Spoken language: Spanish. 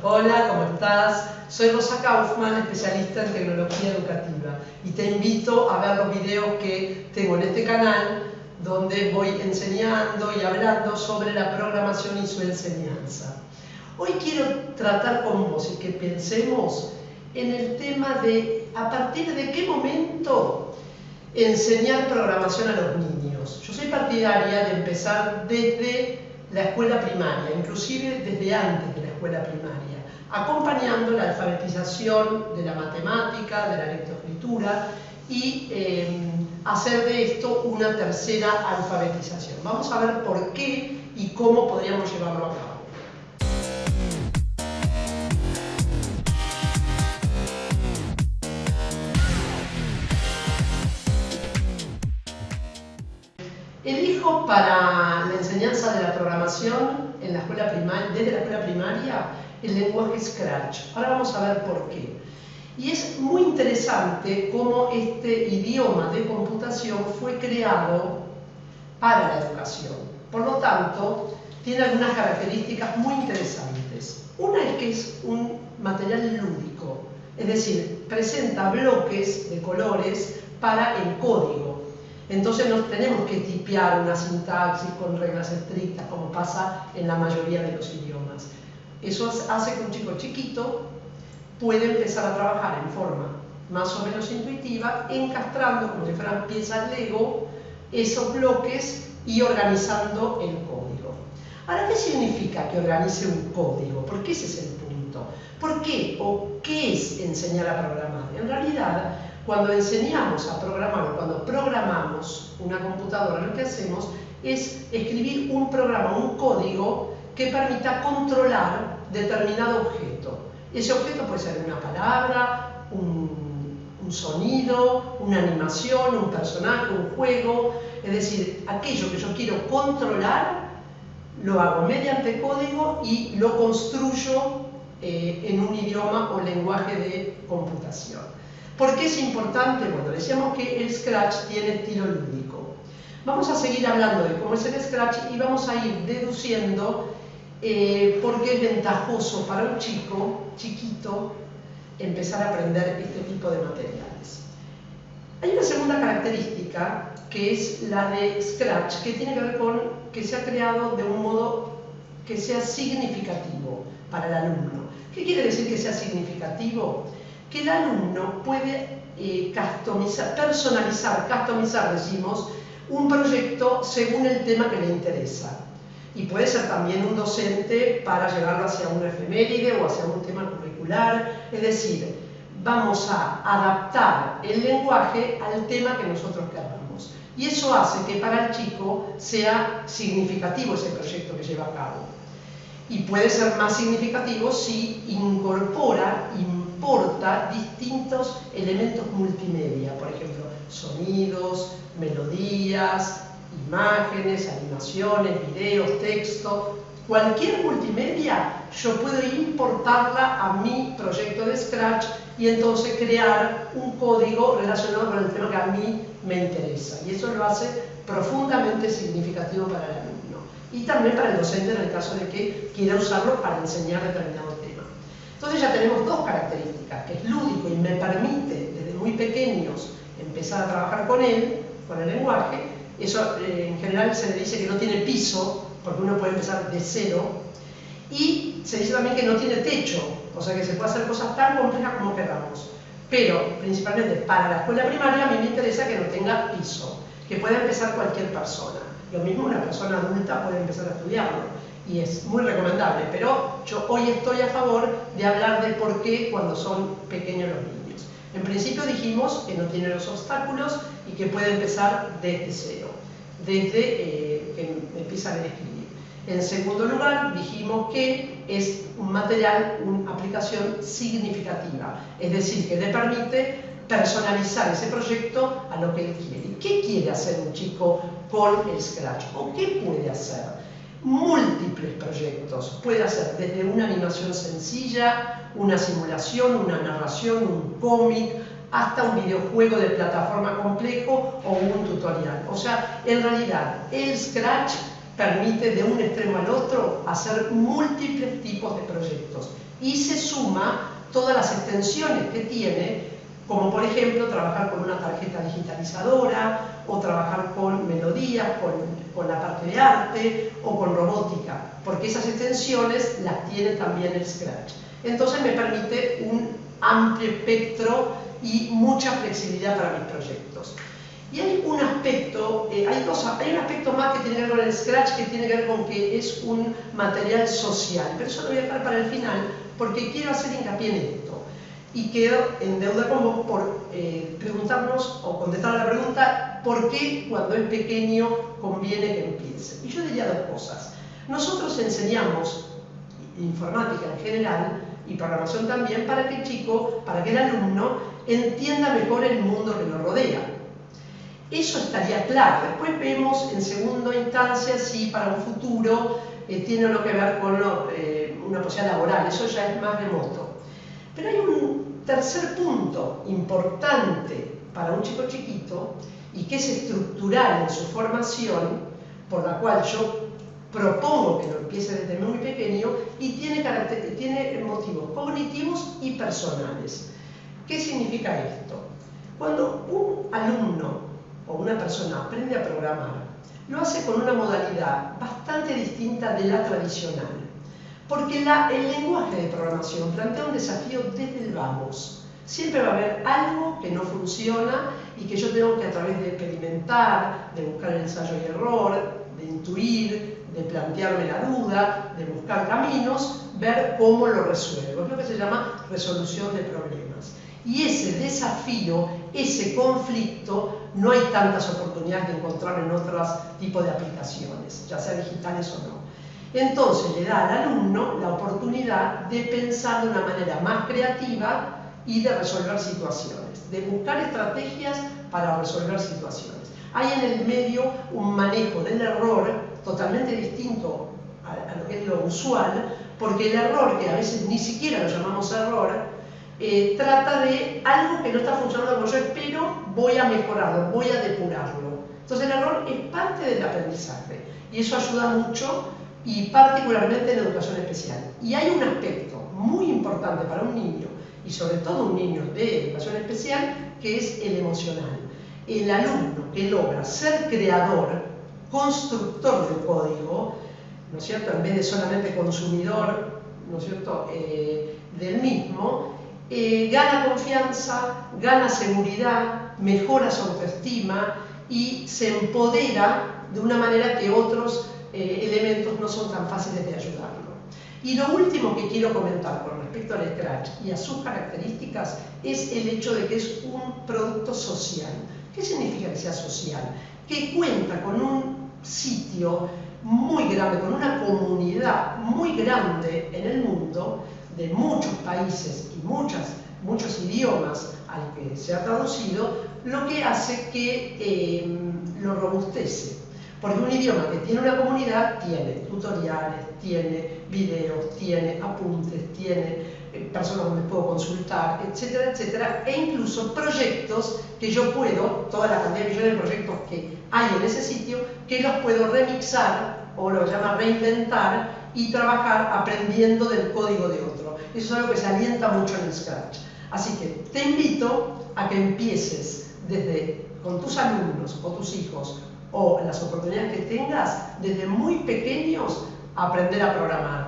Hola, ¿cómo estás? Soy Rosa Kaufman, especialista en tecnología educativa, y te invito a ver los videos que tengo en este canal donde voy enseñando y hablando sobre la programación y su enseñanza. Hoy quiero tratar con vos y que pensemos en el tema de a partir de qué momento enseñar programación a los niños. Yo soy partidaria de empezar desde la escuela primaria, inclusive desde antes de la escuela primaria, acompañando la alfabetización de la matemática, de la lectoescritura y hacer de esto una tercera alfabetización. Vamos a ver por qué y cómo podríamos llevarlo a cabo. Elijo para la enseñanza de la programación en la escuela primaria, desde la escuela primaria, el lenguaje Scratch. Ahora vamos a ver por qué. Y es muy interesante cómo este idioma de computación fue creado para la educación. Por lo tanto, tiene algunas características muy interesantes. Una es que es un material lúdico, es decir, presenta bloques de colores para el código. Entonces no tenemos que tipear una sintaxis con reglas estrictas como pasa en la mayoría de los idiomas. Eso hace que un chico chiquito pueda empezar a trabajar en forma más o menos intuitiva, encastrando como si fueran piezas Lego esos bloques y organizando el código. Ahora, ¿qué significa que organice un código? Porque ese es el punto. ¿Por qué o qué es enseñar a programar? En realidad, cuando enseñamos a programar o cuando programamos una computadora, lo que hacemos es escribir un programa, un código que permita controlar determinado objeto. Ese objeto puede ser una palabra, un sonido, una animación, un personaje, un juego. Es decir, aquello que yo quiero controlar, lo hago mediante código y lo construyo en un idioma o lenguaje de computación. ¿Por qué es importante? Bueno, decíamos que el Scratch tiene estilo lúdico. Vamos a seguir hablando de cómo es el Scratch y vamos a ir deduciendo por qué es ventajoso para un chico chiquito empezar a aprender este tipo de materiales. Hay una segunda característica que es la de Scratch, que tiene que ver con que se ha creado de un modo que sea significativo para el alumno. ¿Qué quiere decir que sea significativo? Que el alumno puede customizar, decimos, un proyecto según el tema que le interesa. Y puede ser también un docente para llevarlo hacia una efeméride o hacia un tema curricular. Es decir, vamos a adaptar el lenguaje al tema que nosotros queramos. Y eso hace que para el chico sea significativo ese proyecto que lleva a cabo. Y puede ser más significativo si importa distintos elementos multimedia, por ejemplo, sonidos, melodías, imágenes, animaciones, videos, texto. Cualquier multimedia yo puedo importarla a mi proyecto de Scratch y entonces crear un código relacionado con el tema que a mí me interesa. Y eso lo hace profundamente significativo para el alumno. Y también para el docente en el caso de que quiera usarlo para enseñar determinado tema. Entonces ya tenemos dos características, que es lúdico y me permite desde muy pequeños empezar a trabajar con él, con el lenguaje. Eso en general se le dice que no tiene piso, porque uno puede empezar de cero. Y se dice también que no tiene techo, o sea que se puede hacer cosas tan complejas como queramos. Pero principalmente para la escuela primaria a mí me interesa que no tenga piso, que pueda empezar cualquier persona. Lo mismo una persona adulta puede empezar a estudiarlo y es muy recomendable, pero yo hoy estoy a favor de hablar de por qué cuando son pequeños los niños. En principio dijimos que no tiene los obstáculos y que puede empezar desde cero, desde que empieza a escribir. En segundo lugar, dijimos que es un material, una aplicación significativa, es decir, que le permite personalizar ese proyecto a lo que él quiere. ¿Y qué quiere hacer un chico con el Scratch? ¿O qué puede hacer? Múltiples proyectos. Puede hacer desde una animación sencilla, una simulación, una narración, un cómic, hasta un videojuego de plataforma complejo o un tutorial. O sea, en realidad, el Scratch permite de un extremo al otro hacer múltiples tipos de proyectos y se suma todas las extensiones que tiene, como por ejemplo trabajar con una tarjeta digitalizadora o trabajar con melodías, con la parte de arte o con robótica, porque esas extensiones las tiene también el Scratch. Entonces me permite un amplio espectro y mucha flexibilidad para mis proyectos. Y hay un aspecto, hay un aspecto más que tiene que ver con el Scratch, que tiene que ver con que es un material social, pero eso lo voy a dejar para el final porque quiero hacer hincapié en esto. Y quedo en deuda con vos por preguntarnos o contestar a la pregunta ¿por qué cuando es pequeño conviene que empiece? Y yo diría dos cosas. Nosotros enseñamos informática en general y programación también para que el chico, para que el alumno entienda mejor el mundo que lo rodea. Eso estaría claro. Después vemos en segunda instancia si para un futuro tiene algo que ver con una posibilidad laboral. Eso ya es más remoto. Pero hay un tercer punto importante para un chico chiquito y que es estructural en su formación, por la cual yo propongo que lo empiece desde muy pequeño y tiene motivos cognitivos y personales. ¿Qué significa esto? Cuando un alumno o una persona aprende a programar, lo hace con una modalidad bastante distinta de la tradicional. Porque el lenguaje de programación plantea un desafío desde el vamos. Siempre va a haber algo que no funciona y que yo tengo que a través de experimentar, de buscar el ensayo y error, de intuir, de plantearme la duda, de buscar caminos, ver cómo lo resuelvo. Es lo que se llama resolución de problemas. Y ese desafío, ese conflicto, no hay tantas oportunidades de encontrar en otros tipos de aplicaciones, ya sean digitales o no. Entonces le da al alumno la oportunidad de pensar de una manera más creativa y de resolver situaciones, de buscar estrategias para resolver situaciones. Hay en el medio un manejo del error totalmente distinto a lo que es lo usual, porque el error, que a veces ni siquiera lo llamamos error, trata de algo que no está funcionando como yo espero, voy a mejorarlo, voy a depurarlo. Entonces el error es parte del aprendizaje y eso ayuda mucho, y particularmente en educación especial. Y hay un aspecto muy importante para un niño, y sobre todo un niño de educación especial, que es el emocional. El alumno que logra ser creador, constructor del código, ¿no es cierto?, en vez de solamente consumidor, ¿no es cierto?, del mismo, gana confianza, gana seguridad, mejora su autoestima y se empodera de una manera que otros elementos no son tan fáciles de ayudarlo. Y lo último que quiero comentar con respecto al Scratch y a sus características es el hecho de que es un producto social. ¿Qué significa que sea social? Que cuenta con un sitio muy grande, con una comunidad muy grande en el mundo, de muchos países y muchos idiomas al que se ha traducido, lo que hace que lo robustece. Porque un idioma que tiene una comunidad tiene tutoriales, tiene videos, tiene apuntes, tiene personas donde puedo consultar, etcétera, etcétera, e incluso proyectos que yo puedo, toda la cantidad de millones de proyectos que hay en ese sitio, que los puedo remixar o lo llama reinventar y trabajar aprendiendo del código de otro. Eso es algo que se alienta mucho en el Scratch. Así que te invito a que empieces desde con tus alumnos o tus hijos o las oportunidades que tengas desde muy pequeños a aprender a programar.